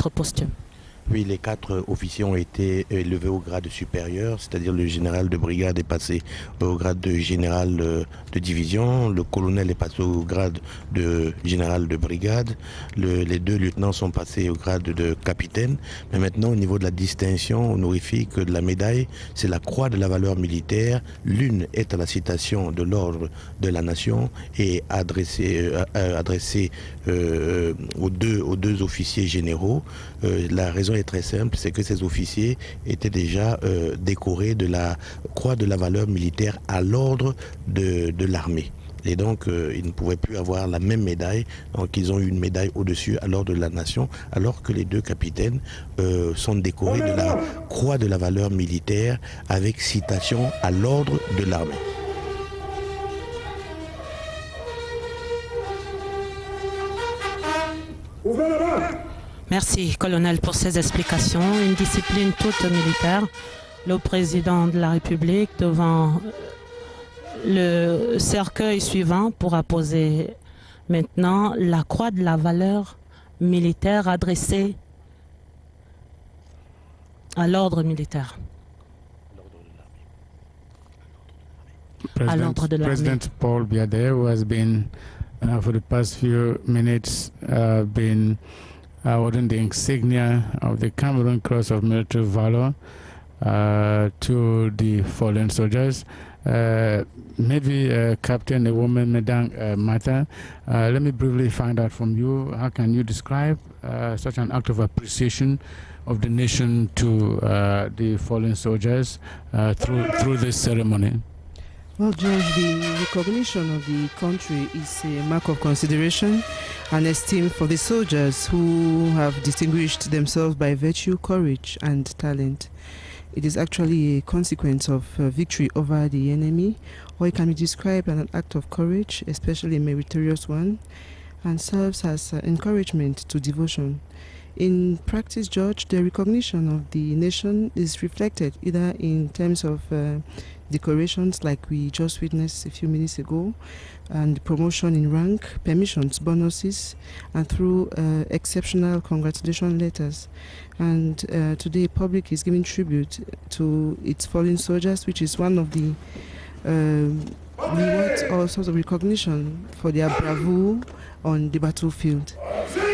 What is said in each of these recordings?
votre poste? Oui, les 4 officiers ont été élevés au grade supérieur, c'est-à-dire le général de brigade est passé au grade de général de division, le colonel est passé au grade de général de brigade, les 2 lieutenants sont passés au grade de capitaine. Mais maintenant, au niveau de la distinction honorifique de la médaille, c'est la croix de la valeur militaire. L'une est à la citation de l'ordre de la nation et adressée aux deux officiers généraux. La raison est très simple, c'est que ces officiers étaient déjà décorés de la croix de la valeur militaire à l'ordre de l'armée. Et donc, ils ne pouvaient plus avoir la même médaille. Donc, ils ont eu une médaille au-dessus à l'ordre de la nation, alors que les 2 capitaines sont décorés de la croix de la valeur militaire avec citation à l'ordre de l'armée. Merci, colonel, pour ces explications. Une discipline toute militaire. Le président de la République devant le cercueil suivant pourra poser maintenant la croix de la valeur militaire adressée à l'ordre militaire. À l'ordre de l'armée. President Paul Biya, who has been for the past few minutes been awarding the insignia of the Cameroon Cross of Military Valor to the fallen soldiers. Maybe Captain, a woman, Madame Mata, let me briefly find out from you, how can you describe such an act of appreciation of the nation to the fallen soldiers through this ceremony? Well, Judge, the recognition of the country is a mark of consideration and esteem for the soldiers who have distinguished themselves by virtue, courage, and talent. It is actually a consequence of victory over the enemy, or it can be described as an act of courage, especially a meritorious one, and serves as encouragement to devotion. In practice, Judge, the recognition of the nation is reflected either in terms of decorations like we just witnessed a few minutes ago, and promotion in rank, permissions, bonuses, and through exceptional congratulation letters. And today, public is giving tribute to its fallen soldiers, which is one of the rewards or sort of recognition for their bravoure on the battlefield.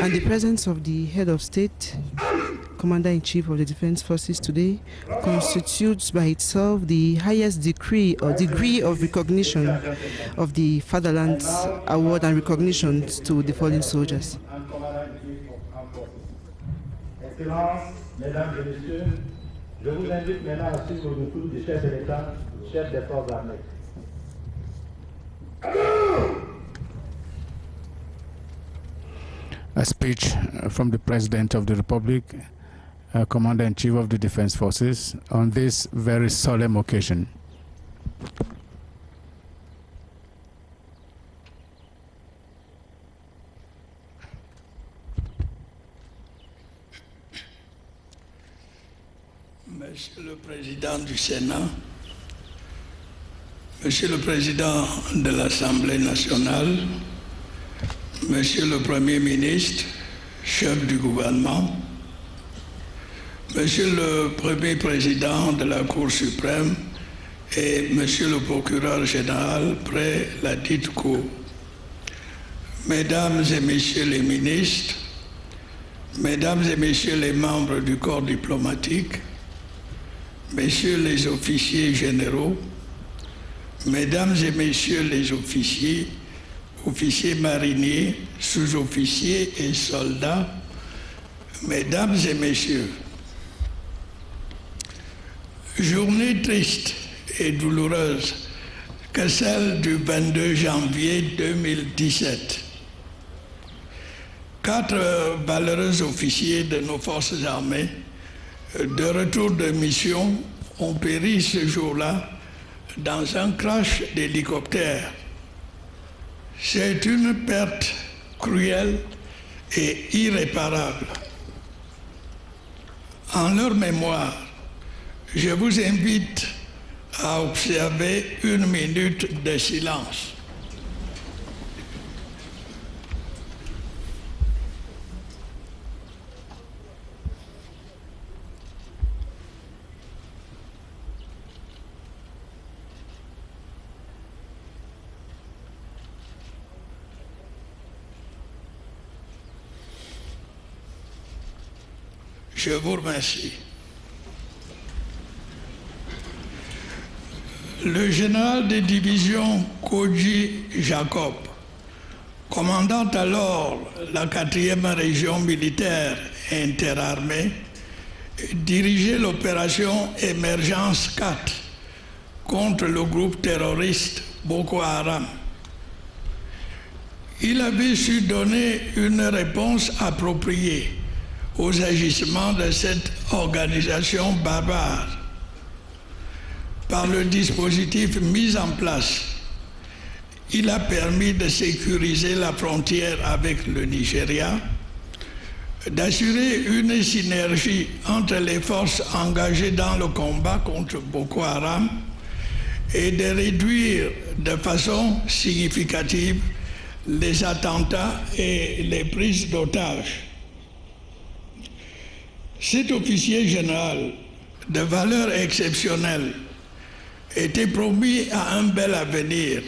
And the presence of the head of state, Commander-in-Chief of the Defense Forces today, constitutes by itself the highest degree of recognition of the Fatherland's award and recognition to the fallen soldiers. Excellences, Mesdames et Messieurs, je vous invite maintenant à suivre le retour du chef de l'État, chef des forces armées. A speech from the President of the Republic, Commander-in-Chief of the Defense Forces, on this very solemn occasion. Monsieur le Président du Sénat, Monsieur le Président de l'Assemblée nationale, Monsieur le Premier ministre, chef du gouvernement, Monsieur le Premier Président de la Cour suprême et Monsieur le Procureur général près la dite Cour, Mesdames et Messieurs les ministres, Mesdames et Messieurs les membres du corps diplomatique, Messieurs les officiers généraux, Mesdames et Messieurs les officiers, officiers mariniers, sous-officiers et soldats, Mesdames et Messieurs, journée triste et douloureuse que celle du 22 janvier 2017. 4 valeureux officiers de nos forces armées de retour de mission ont péri ce jour-là dans un crash d'hélicoptère. C'est une perte cruelle et irréparable. En leur mémoire, je vous invite à observer 1 minute de silence. Je vous remercie. Le général de division Koji Jacob, commandant alors la 4e région militaire interarmée, dirigeait l'opération Émergence 4 contre le groupe terroriste Boko Haram. Il avait su donner une réponse appropriée aux agissements de cette organisation barbare par le dispositif mis en place. Il a permis de sécuriser la frontière avec le Nigeria, d'assurer une synergie entre les forces engagées dans le combat contre Boko Haram et de réduire de façon significative les attentats et les prises d'otages. Cet officier général de valeur exceptionnelle était promis à un bel avenir.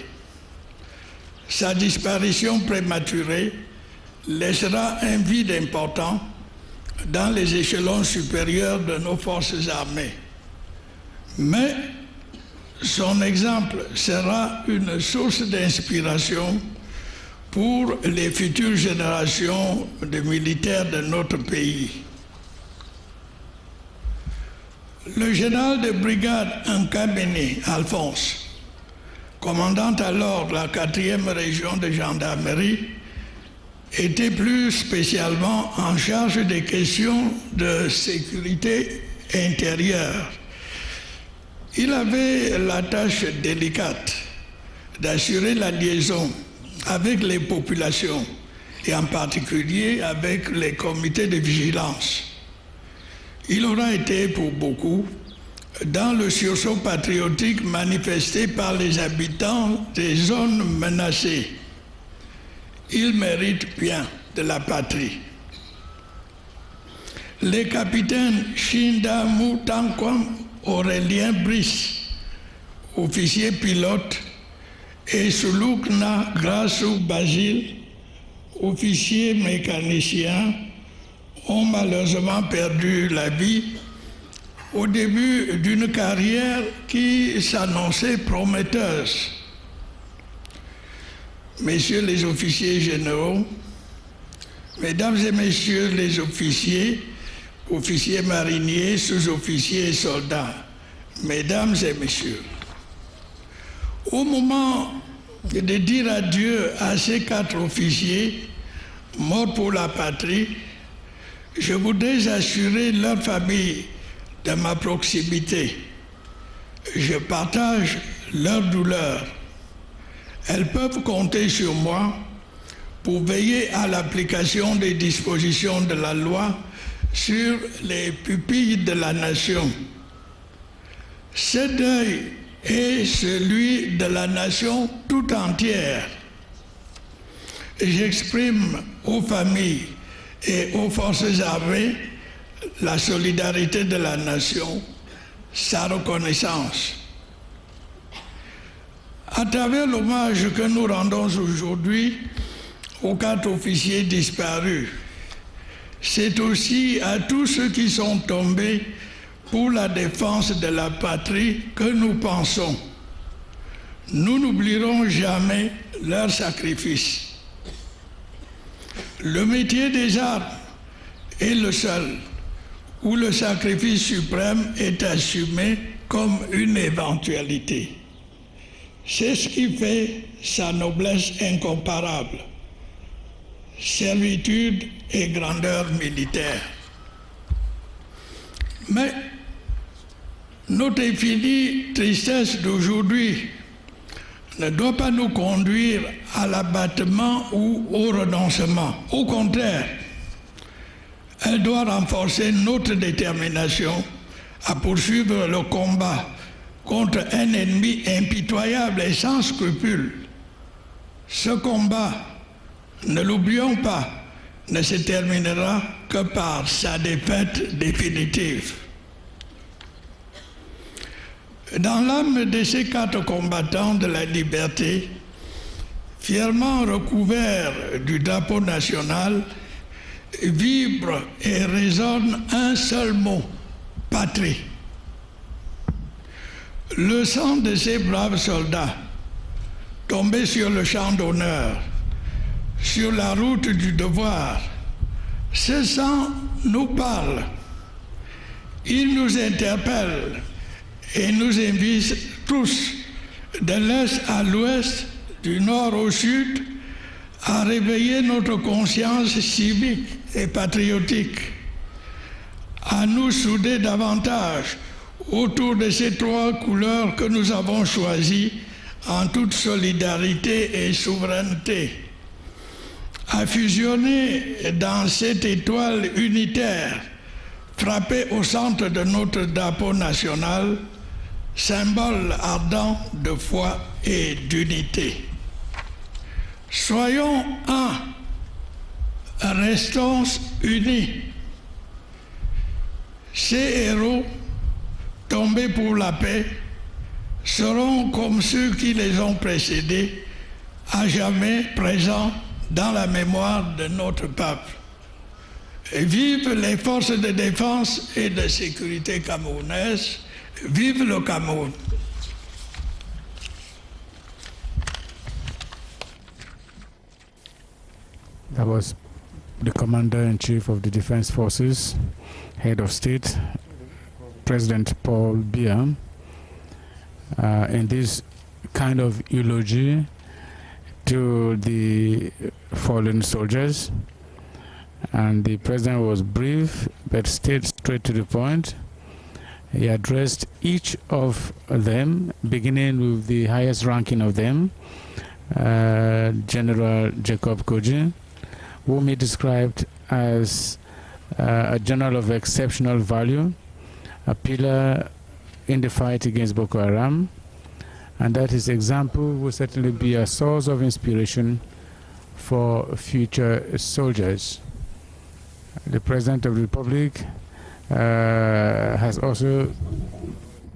Sa disparition prématurée laissera un vide important dans les échelons supérieurs de nos forces armées. Mais son exemple sera une source d'inspiration pour les futures générations de militaires de notre pays. Le général de brigade Nkamene Alphonse, commandant alors la 4e région de gendarmerie, était plus spécialement en charge des questions de sécurité intérieure. Il avait la tâche délicate d'assurer la liaison avec les populations et en particulier avec les comités de vigilance. Il aura été pour beaucoup dans le sursaut patriotique manifesté par les habitants des zones menacées. Il mérite bien de la patrie. Les capitaines Shinda Mutankwam Aurélien Brice, officier pilote, et Sulukna Grassou Basile, officier mécanicien, ont malheureusement perdu la vie au début d'une carrière qui s'annonçait prometteuse. Messieurs les officiers généraux, mesdames et messieurs les officiers, officiers mariniers, sous-officiers et soldats, mesdames et messieurs, au moment de dire adieu à ces 4 officiers morts pour la patrie, je voudrais assurer leur famille de ma proximité. Je partage leur douleur. Elles peuvent compter sur moi pour veiller à l'application des dispositions de la loi sur les pupilles de la nation. Ce deuil est celui de la nation tout entière. J'exprime aux familles et aux forces armées la solidarité de la nation, sa reconnaissance. À travers l'hommage que nous rendons aujourd'hui aux 4 officiers disparus, c'est aussi à tous ceux qui sont tombés pour la défense de la patrie que nous pensons. Nous n'oublierons jamais leur sacrifice. Le métier des armes est le seul où le sacrifice suprême est assumé comme une éventualité. C'est ce qui fait sa noblesse incomparable, servitude et grandeur militaire. Mais notre infinie tristesse d'aujourd'hui ne doit pas nous conduire à l'abattement ou au renoncement. Au contraire, elle doit renforcer notre détermination à poursuivre le combat contre un ennemi impitoyable et sans scrupules. Ce combat, ne l'oublions pas, ne se terminera que par sa défaite définitive. Dans l'âme de ces 4 combattants de la liberté, fièrement recouverts du drapeau national vibre et résonne un seul mot, patrie. Le sang de ces braves soldats, tombés sur le champ d'honneur, sur la route du devoir, ce sang nous parle, il nous interpelle et nous invite tous, de l'Est à l'Ouest, du Nord au Sud, à réveiller notre conscience civique et patriotique, à nous souder davantage autour de ces trois couleurs que nous avons choisies en toute solidarité et souveraineté, à fusionner dans cette étoile unitaire frappée au centre de notre drapeau national, symbole ardent de foi et d'unité. Soyons un, restons unis. Ces héros tombés pour la paix seront comme ceux qui les ont précédés, à jamais présents dans la mémoire de notre peuple. Et vive les forces de défense et de sécurité camerounaises, vive le Cameroun. That was the Commander-in-Chief of the Defense Forces, Head of State, President Paul Biya, in this kind of eulogy to the fallen soldiers. And the President was brief but stayed straight to the point. He addressed each of them, beginning with the highest ranking of them, General Jacob Koji, whom he described as a general of exceptional value, a pillar in the fight against Boko Haram, and that his example will certainly be a source of inspiration for future soldiers. The President of the Republic has also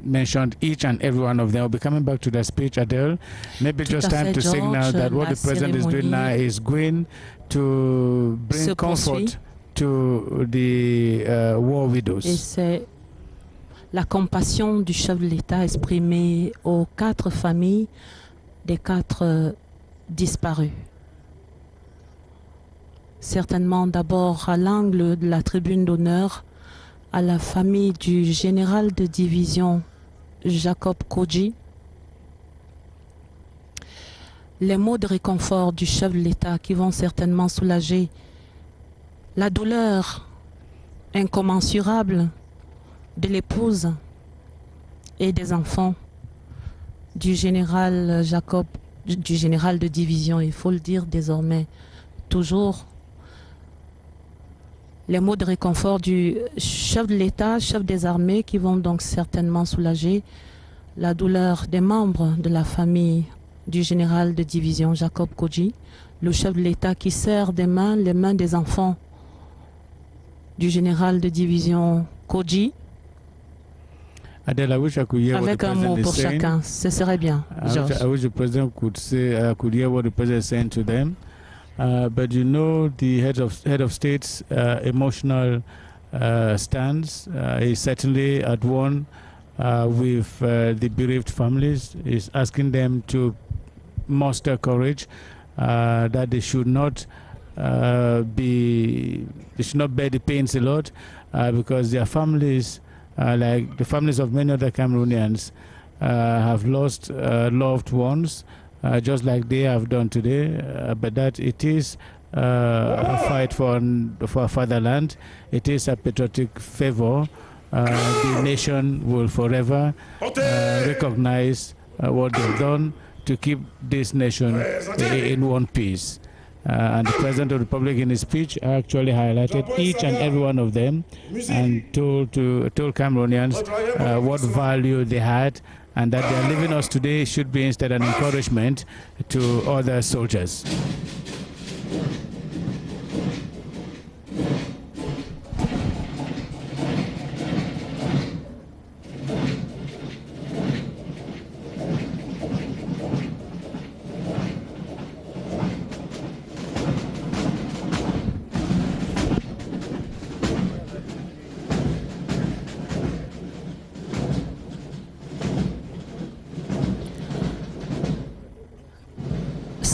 mentioned each and every one of them. I'll be coming back to that speech, Adele. Maybe just time to signal that what the President is doing now is going to bring comfort to the war widows. Et c'est la compassion du chef de l'État exprimée aux 4 familles des 4 disparus. Certainement d'abord à l'angle de la tribune d'honneur à la famille du général de division Jacob Koji. Les mots de réconfort du chef de l'État qui vont certainement soulager la douleur incommensurable de l'épouse et des enfants du général Jacob, du général de division, il faut le dire désormais, toujours. Les mots de réconfort du chef de l'État, chef des armées, qui vont donc certainement soulager la douleur des membres de la famille du général de division Jacob Koji, le chef de l'État qui serre les mains des enfants du général de division Koji, Adele, I wish I could hear avec what the un mot President pour is saying. chacun, ce serait bien. I wish the President could say, could hear what the President is saying to them. But you know the head of state's emotional stance is certainly at one with the bereaved families. Is asking them to muster courage, that they should not bear the pains a lot, because their families, like the families of many other Cameroonians, have lost loved ones, just like they have done today, but that it is a fight for fatherland. It is a patriotic favor. The nation will forever recognize what they've done to keep this nation in one piece. And the President of the Republic in his speech actually highlighted each and every one of them and told Cameroonians what value they had, and that their leaving us today should be instead an encouragement to other soldiers.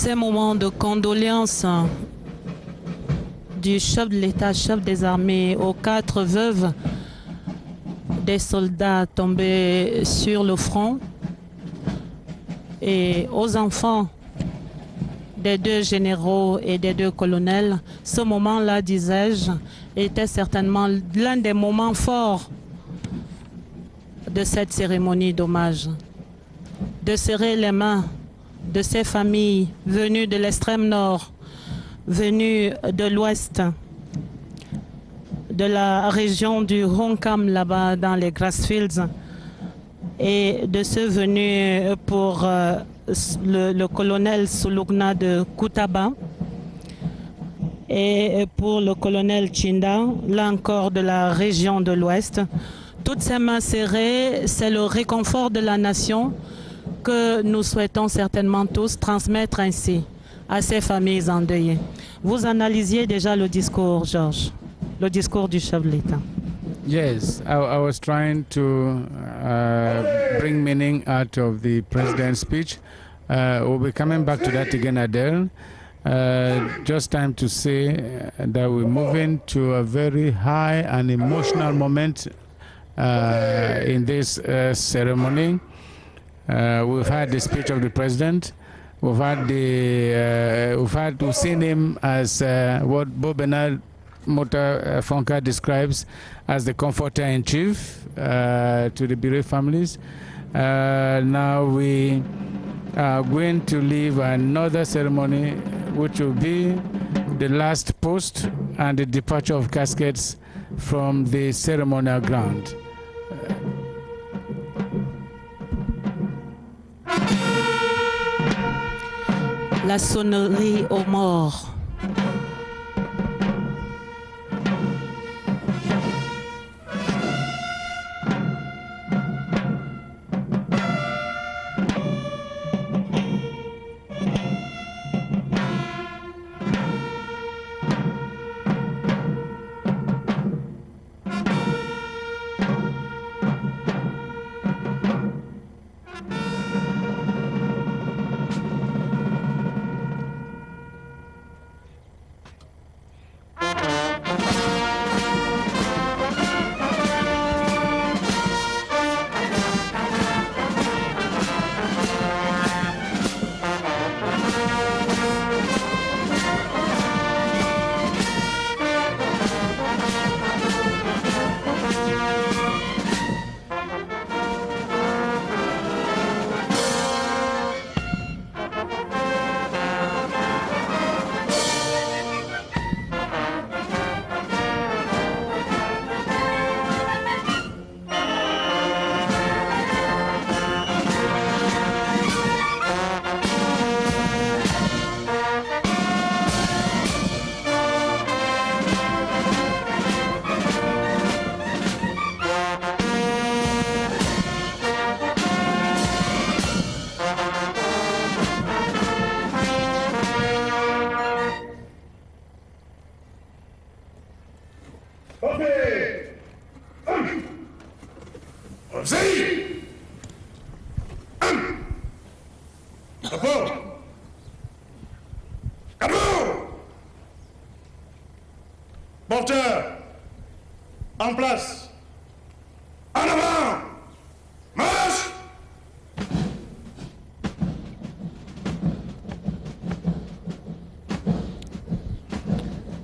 ces moments de condoléances du chef de l'État, chef des armées, aux 4 veuves des soldats tombés sur le front et aux enfants des 2 généraux et des 2 colonels, ce moment-là, disais-je, était certainement l'un des moments forts de cette cérémonie d'hommage. De serrer les mains de ces familles venues de l'extrême nord, venues de l'ouest, de la région du Honkam, là-bas dans les Grassfields, et de ceux venus pour le colonel Sulugna de Koutaba et pour le colonel Chinda, là encore de la région de l'ouest. Toutes ces mains serrées, c'est le réconfort de la nation que nous souhaitons certainement tous transmettre ainsi à ces familles endeuillées. Vous analysiez déjà le discours, Georges, le discours du chef de l'État. Yes, I was trying to bring meaning out of the president's speech. We'll be coming back to that again, Adele. Just time to say that we're moving to a very high and emotional moment in this ceremony. We've had the speech of the president. We've seen him as what Bob Bernard Mota Fonka describes as the comforter-in-chief to the bereaved families. Now we are going to leave another ceremony, which will be the last post and the departure of caskets from the ceremonial ground. La sonnerie aux morts. Porteur, en place, en avant, marche!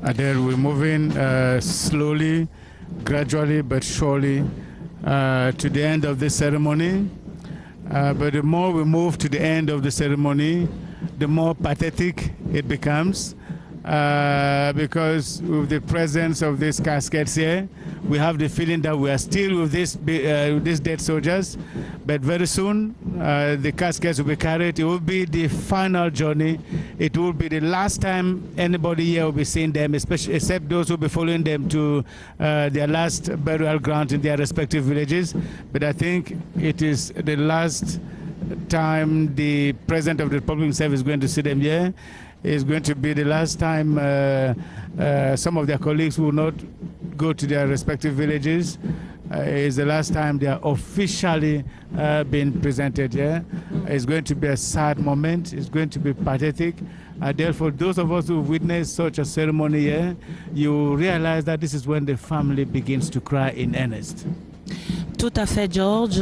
Adele, we're moving slowly, gradually but surely to the end of the ceremony. But the more we move to the end of the ceremony, the more pathetic it becomes. Because with the presence of these caskets here, we have the feeling that we are still with these dead soldiers. But very soon, the caskets will be carried. It will be the final journey. It will be the last time anybody here will be seeing them, especially except those who will be following them to their last burial ground in their respective villages. But I think it is the last time the President of the Republic himself is going to see them here. It's going to be the last time some of their colleagues will not go to their respective villages. It's the last time they are officially being presented here. It's going to be a sad moment. It's going to be pathetic. Therefore, those of us who witnessed such a ceremony here, you realize that this is when the family begins to cry in earnest. Tout à fait, George.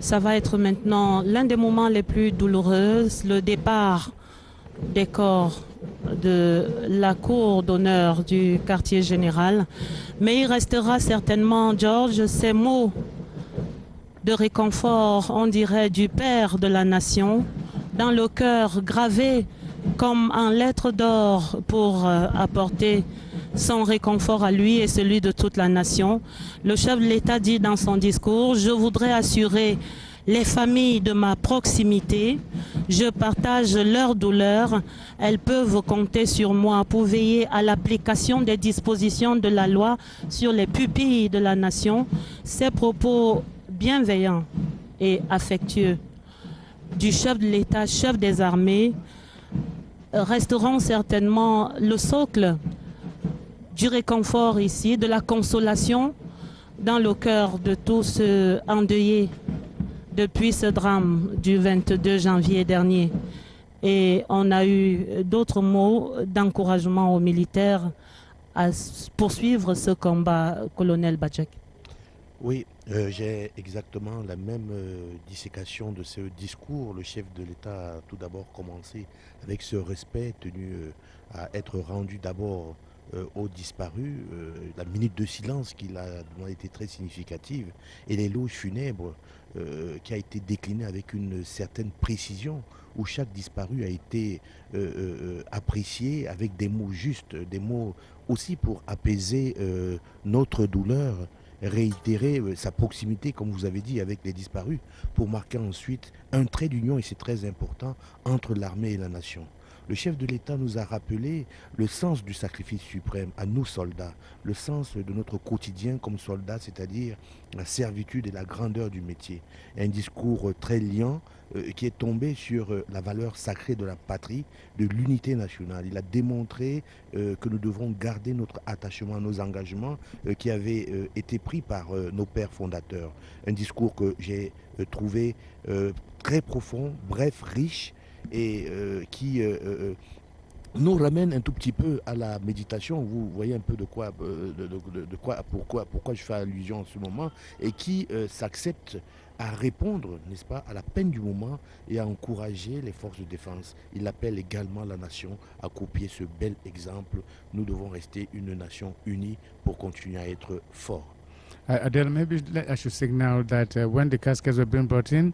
Ça va être maintenant l'un des moments les plus douloureux, le départ des corps de la cour d'honneur du quartier général. Mais il restera certainement, George, ces mots de réconfort, on dirait, du père de la nation, dans le cœur gravé comme en lettres d'or pour apporter son réconfort à lui et celui de toute la nation. Le chef de l'État dit dans son discours: je voudrais assurer les familles de ma proximité, je partage leur douleur, elles peuvent compter sur moi pour veiller à l'application des dispositions de la loi sur les pupilles de la nation. Ces propos bienveillants et affectueux du chef de l'État, chef des armées, resteront certainement le socle du réconfort ici, de la consolation dans le cœur de tous ceux endeuillés depuis ce drame du 22 janvier dernier. Et on a eu d'autres mots d'encouragement aux militaires à poursuivre ce combat, colonel Badjek. Oui, j'ai exactement la même dissécation de ce discours. Le chef de l'État a tout d'abord commencé avec ce respect tenu à être rendu d'abord aux disparus. La minute de silence qu'il a été très significative et l'éloge funèbre qui a été décliné avec une certaine précision, où chaque disparu a été apprécié avec des mots justes, des mots aussi pour apaiser notre douleur, réitérer sa proximité, comme vous avez dit, avec les disparus, pour marquer ensuite un trait d'union, et c'est très important, entre l'armée et la nation. Le chef de l'État nous a rappelé le sens du sacrifice suprême à nous soldats, le sens de notre quotidien comme soldats, c'est-à-dire la servitude et la grandeur du métier. Un discours très liant qui est tombé sur la valeur sacrée de la patrie, de l'unité nationale. Il a démontré que nous devons garder notre attachement, nos engagements qui avaient été pris par nos pères fondateurs. Un discours que j'ai trouvé très profond, bref, riche, et qui nous ramène un tout petit peu à la méditation. Vous voyez un peu pourquoi je fais allusion en ce moment, et qui s'accepte à répondre, n'est-ce pas, à la peine du moment et à encourager les forces de défense. Il appelle également la nation à copier ce bel exemple. Nous devons rester une nation unie pour continuer à être forts. Adele, maybe I should signal that when the caskets were being brought in,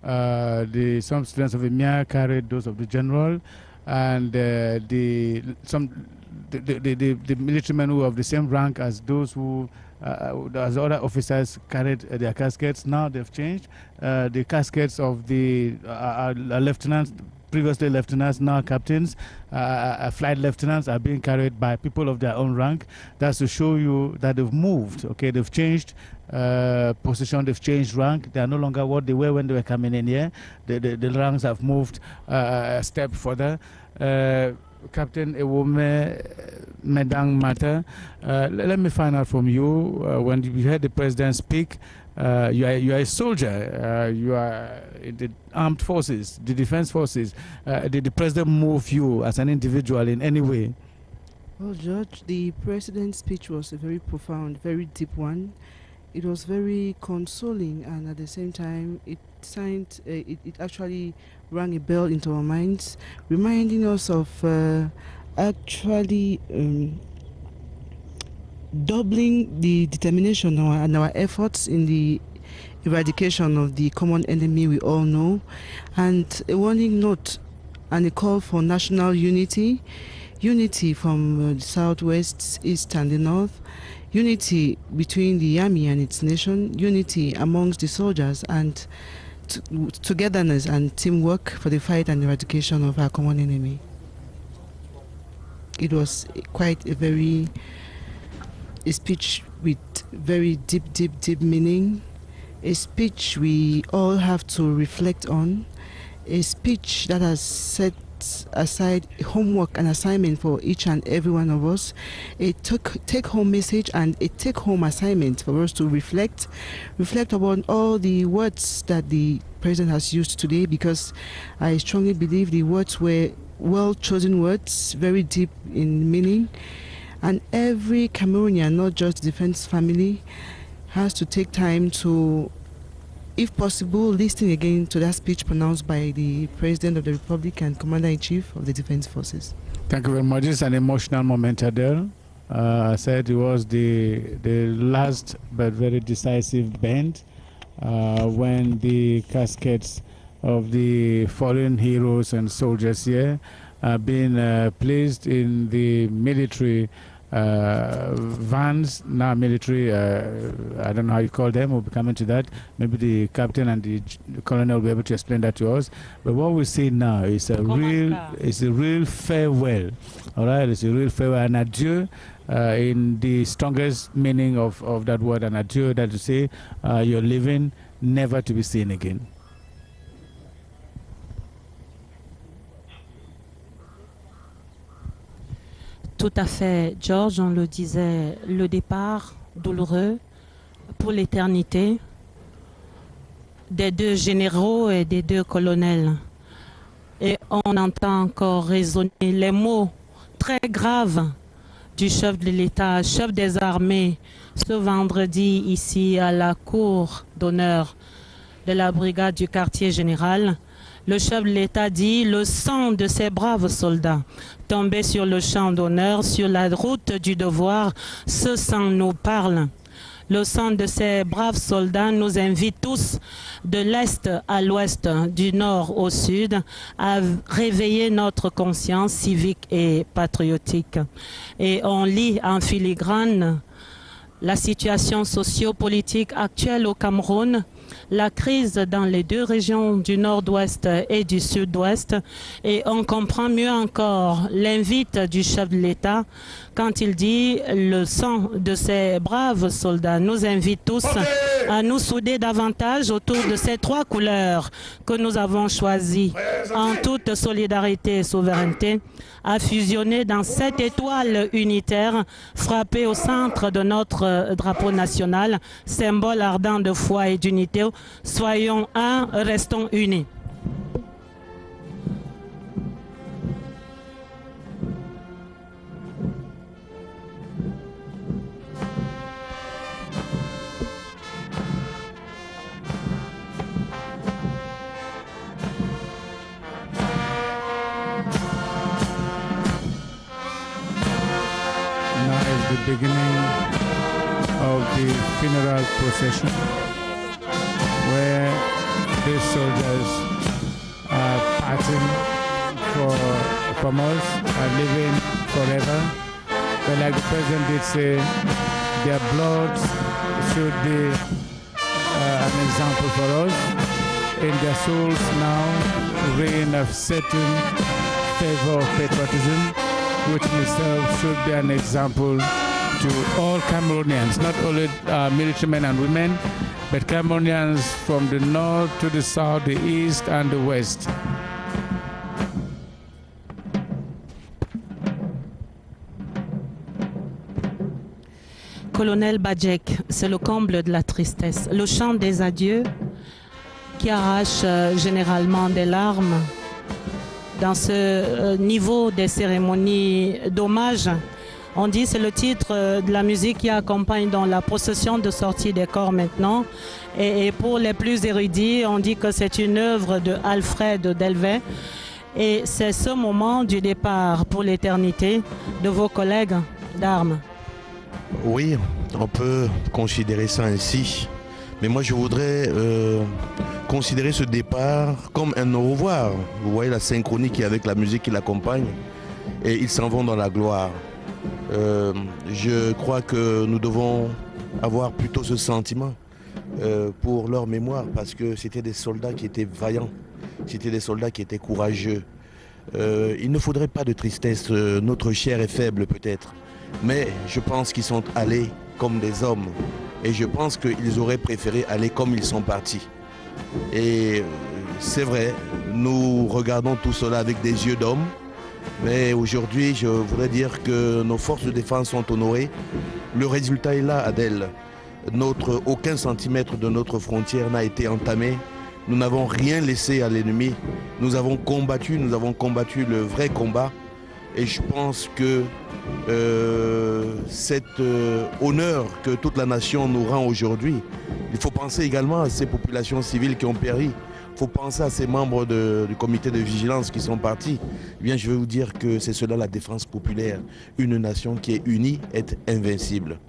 some students of EMIA carried those of the general, and the military men who have the same rank as those who, as other officers, carried their caskets. Now they've changed. The caskets of the lieutenants, previously lieutenants, now captains, flight lieutenants, are being carried by people of their own rank. That's to show you that they've moved. Okay, they've changed position, they've changed rank. They are no longer what they were when they were coming in here. The ranks have moved a step further. Captain Ewome Medang Mata, let me find out from you, when you heard the president speak, you are a soldier, you are in the armed forces, the defense forces. Did the president move you as an individual in any way? Well, George, the president's speech was a very profound, very deep one. It was very consoling, and at the same time, it actually rang a bell into our minds, reminding us of actually doubling the determination and our efforts in the eradication of the common enemy we all know, and a warning note and a call for national unity, unity from the southwest, east and the north, unity between the army and its nation, unity amongst the soldiers, and togetherness and teamwork for the fight and eradication of our common enemy. It was quite a speech with very deep meaning, a speech we all have to reflect on, a speech that has set set aside homework and assignment for each and every one of us, a take-home message and a take-home assignment for us to reflect upon all the words that the President has used today, because I strongly believe the words were well-chosen words, very deep in meaning, and every Cameroonian, not just the defense family, has to take time to, if possible, listen again to that speech pronounced by the President of the Republic and Commander-in-Chief of the Defense Forces. Thank you very much. It's an emotional moment, Adele. I said it was the last but very decisive bend when the caskets of the fallen heroes and soldiers here are being placed in the military vans, now military, I don't know how you call them, we'll be coming to that. Maybe the captain and the colonel will be able to explain that to us. But what we see now is a real farewell, all right? It's a real farewell, an adieu in the strongest meaning of that word, an adieu, that to say you're leaving, never to be seen again. Tout à fait, George, on le disait, le départ douloureux pour l'éternité des deux généraux et des deux colonels. Et on entend encore résonner les mots très graves du chef de l'État, chef des armées, ce vendredi ici à la cour d'honneur de la brigade du quartier général. Le chef de l'État dit « Le sang de ces braves soldats tombés sur le champ d'honneur, sur la route du devoir, ce sang nous parle. Le sang de ces braves soldats nous invite tous, de l'Est à l'Ouest, du Nord au Sud, à réveiller notre conscience civique et patriotique. » Et on lit en filigrane la situation socio-politique actuelle au Cameroun, la crise dans les deux régions du nord-ouest et du sud-ouest, et on comprend mieux encore l'invite du chef de l'État quand il dit « Le sang de ces braves soldats nous invite tous à nous souder davantage autour de ces trois couleurs que nous avons choisies en toute solidarité et souveraineté, à fusionner dans cette étoile unitaire frappée au centre de notre drapeau national, symbole ardent de foi et d'unité. Soyons un, restons unis. The beginning of the funeral procession, where these soldiers are parting from us, are living forever. But like the President did say, their blood should be an example for us. In their souls now reign a certain favor of patriotism, which in itself should be an example to all Cameroonians, not only military men and women, but Cameroonians from the north to the south, the east and the west. Colonel Badjek, c'est le comble de la tristesse. Le chant des adieux qui arrache généralement des larmes dans ce niveau des cérémonies d'hommage. On dit c'est le titre de la musique qui accompagne dans la procession de sortie des corps maintenant. Et pour les plus érudits, on dit que c'est une œuvre de Alfred Delvey. Et c'est ce moment du départ pour l'éternité de vos collègues d'armes. Oui, on peut considérer ça ainsi. Mais moi, je voudrais considérer ce départ comme un au revoir. Vous voyez la synchronie qui est avec la musique qui l'accompagne. Et ils s'en vont dans la gloire. Je crois que nous devons avoir plutôt ce sentiment pour leur mémoire, parce que c'était des soldats qui étaient vaillants, c'était des soldats qui étaient courageux. Il ne faudrait pas de tristesse, notre chair est faible peut-être, mais je pense qu'ils sont allés comme des hommes et je pense qu'ils auraient préféré aller comme ils sont partis. Et c'est vrai, nous regardons tout cela avec des yeux d'homme, mais aujourd'hui, je voudrais dire que nos forces de défense sont honorées. Le résultat est là, Adèle. Aucun centimètre de notre frontière n'a été entamé. Nous n'avons rien laissé à l'ennemi. Nous avons combattu le vrai combat. Et je pense que cet honneur que toute la nation nous rend aujourd'hui, il faut penser également à ces populations civiles qui ont péri. Il faut penser à ces membres du comité de vigilance qui sont partis. Eh bien, je vais vous dire que c'est cela la défense populaire. Une nation qui est unie est invincible.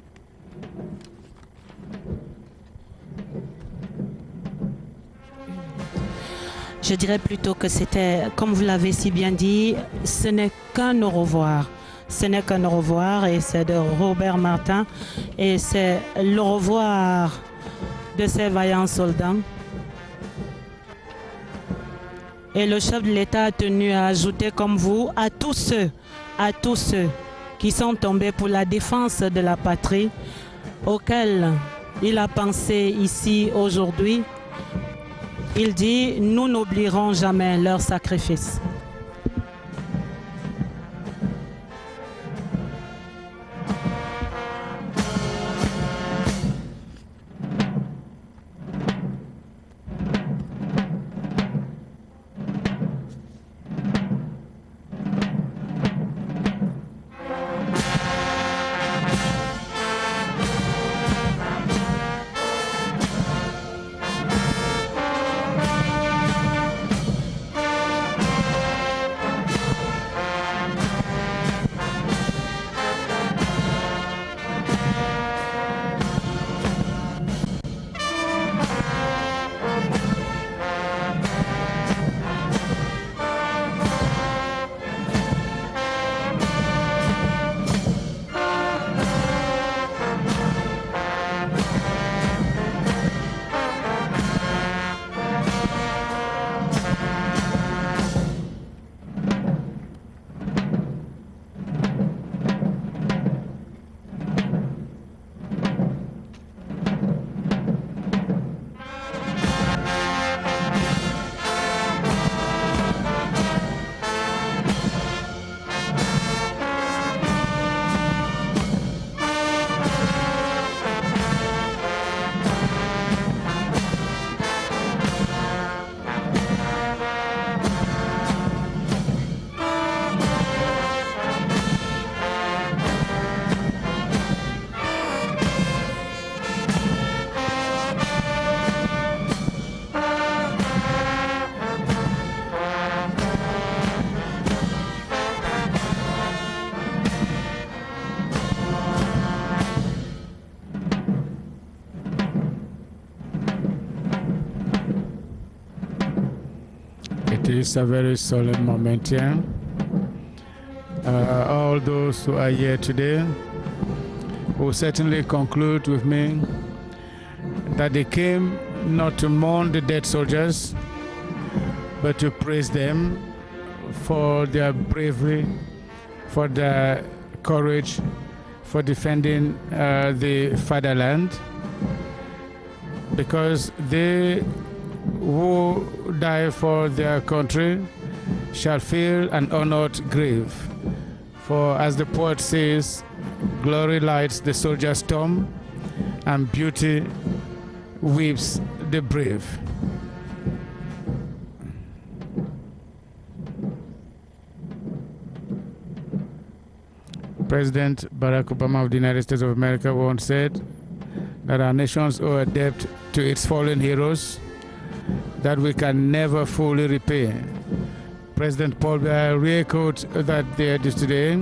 Je dirais plutôt que c'était, comme vous l'avez si bien dit, ce n'est qu'un au revoir. Ce n'est qu'un au revoir et c'est de Robert Martin et c'est le revoir de ces vaillants soldats. Et le chef de l'État a tenu à ajouter comme vous à tous ceux qui sont tombés pour la défense de la patrie, auxquels il a pensé ici aujourd'hui. Il dit, nous n'oublierons jamais leur sacrifice. It's a very solemn moment here. All those who are here today will certainly conclude with me that they came not to mourn the dead soldiers, but to praise them for their bravery, for their courage, for defending the fatherland, because they who die for their country shall fill an honored grave. For as the poet says, glory lights the soldier's tomb and beauty weeps the brave. President Barack Obama of the United States of America once said that our nations owe a debt to its fallen heroes that we can never fully repay. President Paul Biya re-echoed that there today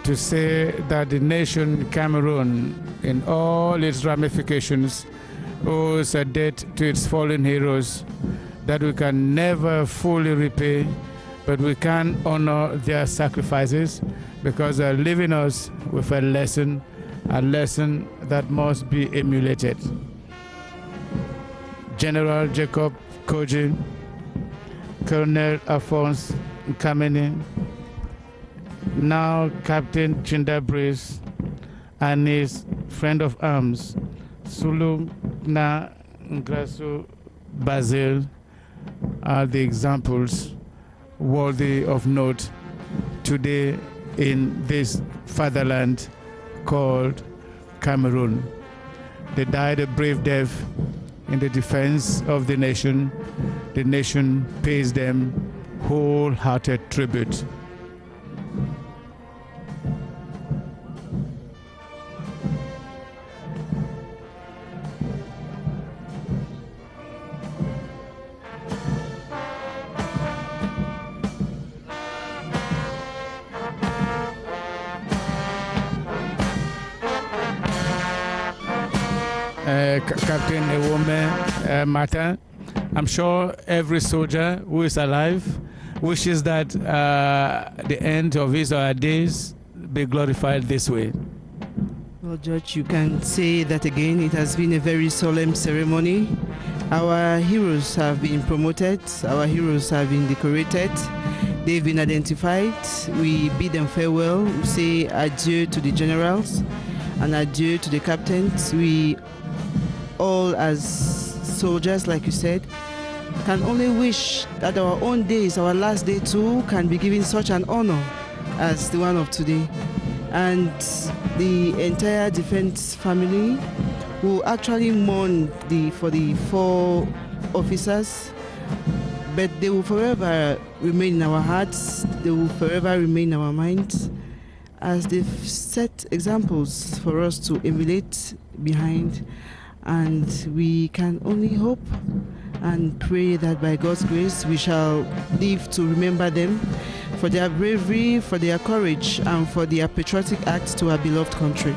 to say that the nation Cameroon, in all its ramifications, owes a debt to its fallen heroes that we can never fully repay, but we can honor their sacrifices because they're leaving us with a lesson that must be emulated. General Jacob Koji, Colonel Alphonse Kameni, now Captain Chinda Breeze, and his friend of arms, Sulu Na Ngrasu Basil, are the examples worthy of note today in this fatherland called Cameroon. They died a brave death in the defense of the nation. The nation pays them wholehearted tribute. Captain Ewome Martin, I'm sure every soldier who is alive wishes that the end of his or her days be glorified this way. Well, Judge, you can say that again. It has been a very solemn ceremony. Our heroes have been promoted. Our heroes have been decorated. They've been identified. We bid them farewell. We say adieu to the generals and adieu to the captains. We all, as soldiers, like you said, can only wish that our own days, our last day too, can be given such an honor as the one of today. And the entire defense family will actually mourn for the 4 officers, but they will forever remain in our hearts, they will forever remain in our minds, as they've set examples for us to emulate behind. And we can only hope and pray that by God's grace we shall live to remember them for their bravery, for their courage, and for their patriotic acts to our beloved country.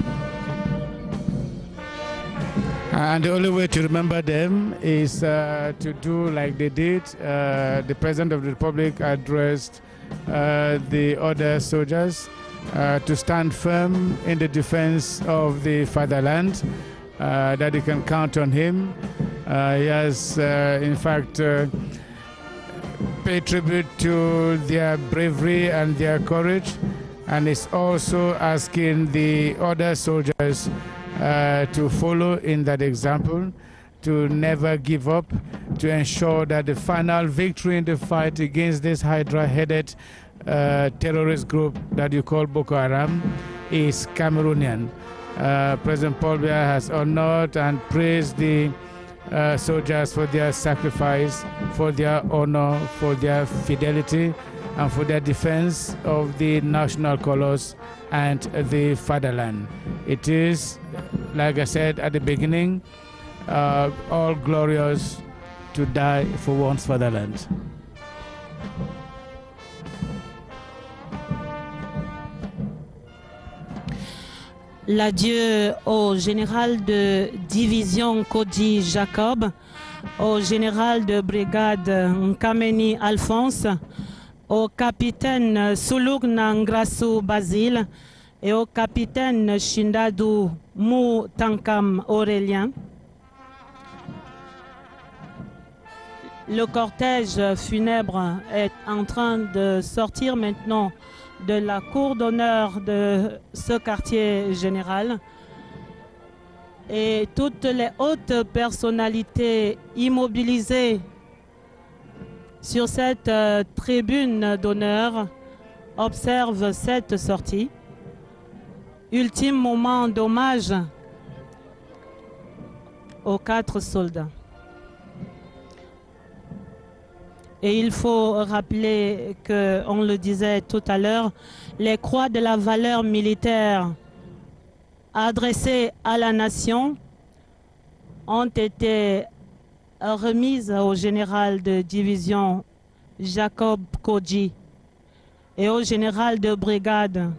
And the only way to remember them is to do like they did. The President of the Republic addressed the other soldiers to stand firm in the defense of the fatherland, that they can count on him. He has, in fact, paid tribute to their bravery and their courage, and is also asking the other soldiers to follow in that example, to never give up, to ensure that the final victory in the fight against this Hydra-headed terrorist group that you call Boko Haram is Cameroonian. President Paul Biya has honored and praised the soldiers for their sacrifice, for their honor, for their fidelity, and for their defense of the national colors and the fatherland. It is, like I said at the beginning, all glorious to die for one's fatherland. L'adieu au général de division Kodji Jacob, au général de brigade Nkameni Alphonse, au capitaine Sulugna Ngrassou Basile et au capitaine Shindadou Mou Tankam Aurélien. Le cortège funèbre est en train de sortir maintenant de la cour d'honneur de ce quartier général, et toutes les hautes personnalités immobilisées sur cette tribune d'honneur observent cette sortie. Ultime moment d'hommage aux 4 soldats. Et il faut rappeler que, on le disait tout à l'heure, les croix de la valeur militaire adressées à la nation ont été remises au général de division Jacob Kodji et au général de brigade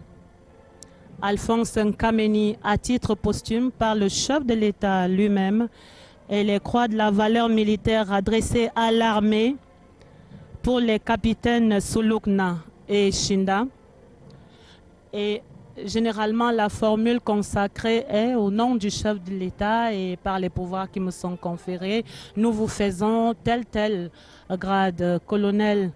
Alphonse Nkameni à titre posthume par le chef de l'État lui-même, et les croix de la valeur militaire adressées à l'armée pour les capitaines Sulugna et Shinda. Et généralement, la formule consacrée est au nom du chef de l'État et par les pouvoirs qui me sont conférés, nous vous faisons tel grade, colonel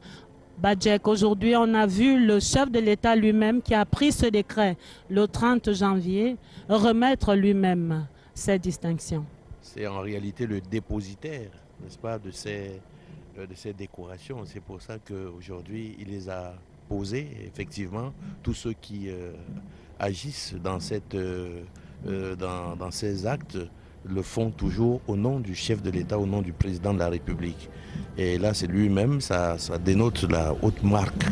Badjek. Aujourd'hui, on a vu le chef de l'État lui-même qui a pris ce décret le 30 janvier remettre lui-même ces distinctions. C'est en réalité le dépositaire, n'est-ce pas, de ces de cette décoration. C'est pour ça qu'aujourd'hui, il les a posés, effectivement, tous ceux qui agissent dans ces actes le font toujours au nom du chef de l'État, au nom du président de la République. Et là, c'est lui-même, ça dénote la haute marque,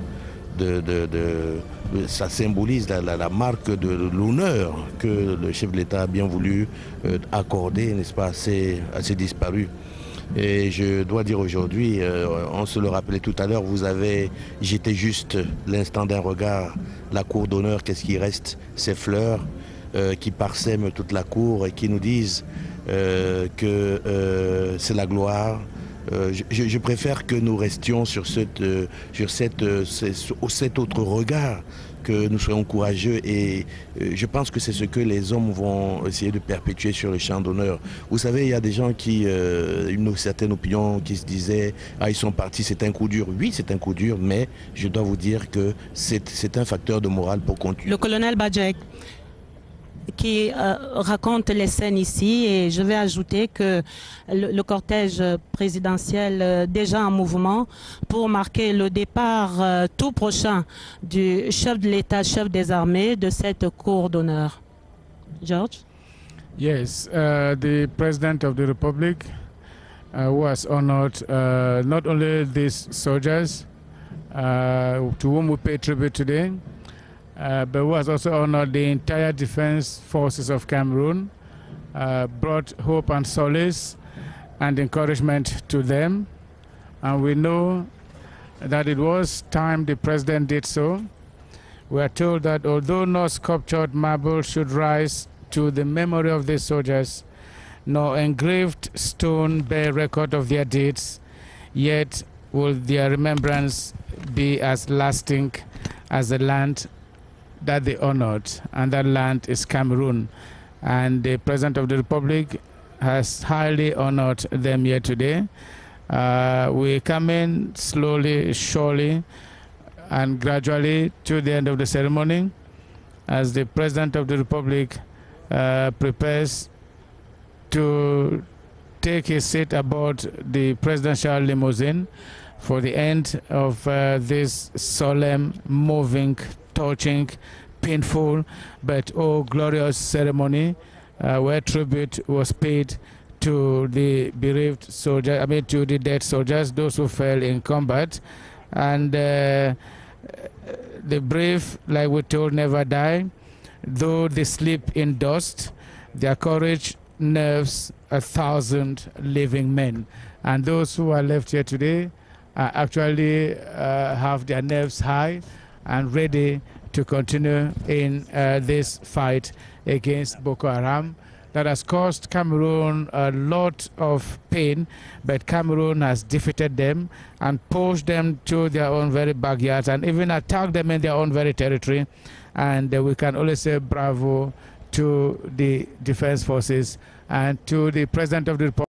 ça symbolise la marque de l'honneur que le chef de l'État a bien voulu accorder, n'est-ce pas, à ces disparus. Et je dois dire aujourd'hui, on se le rappelait tout à l'heure, vous avez jeté juste l'instant d'un regard, la cour d'honneur, qu'est-ce qui reste? Ces fleurs qui parsèment toute la cour et qui nous disent que c'est la gloire. Je préfère que nous restions sur cet autre regard, que nous soyons courageux, et je pense que c'est ce que les hommes vont essayer de perpétuer sur le champ d'honneur. Vous savez, il y a des gens qui, une certaine opinion, qui se disaient « Ah, ils sont partis, c'est un coup dur ». Oui, c'est un coup dur, mais je dois vous dire que c'est un facteur de morale pour continuer. Le colonel Badjek qui raconte les scènes ici, et je vais ajouter que le cortège présidentiel déjà en mouvement pour marquer le départ tout prochain du chef de l'État, chef des armées, de cette cour d'honneur. George? Yes, the President of the Republic was honored not only these soldiers to whom we pay tribute today, but was also honored the entire defense forces of Cameroon, brought hope and solace and encouragement to them. And we know that it was time the president did so. We are told that although no sculptured marble should rise to the memory of these soldiers, nor engraved stone bear record of their deeds, yet will their remembrance be as lasting as the land that they honored, and that land is Cameroon. And the President of the Republic has highly honored them here today. We come in slowly, surely, and gradually to the end of the ceremony as the President of the Republic prepares to take his seat aboard the presidential limousine for the end of this solemn, moving, touching, painful, but oh glorious ceremony where tribute was paid to the bereaved soldiers, to the dead soldiers, those who fell in combat. And the brave, like we're told, never die. Though they sleep in dust, their courage nerves 1,000 living men. And those who are left here today actually have their nerves high and ready to continue in this fight against Boko Haram that has caused Cameroon a lot of pain, but Cameroon has defeated them and pushed them to their own very backyards and even attacked them in their own very territory. And we can only say bravo to the defense forces and to the President of the Republic.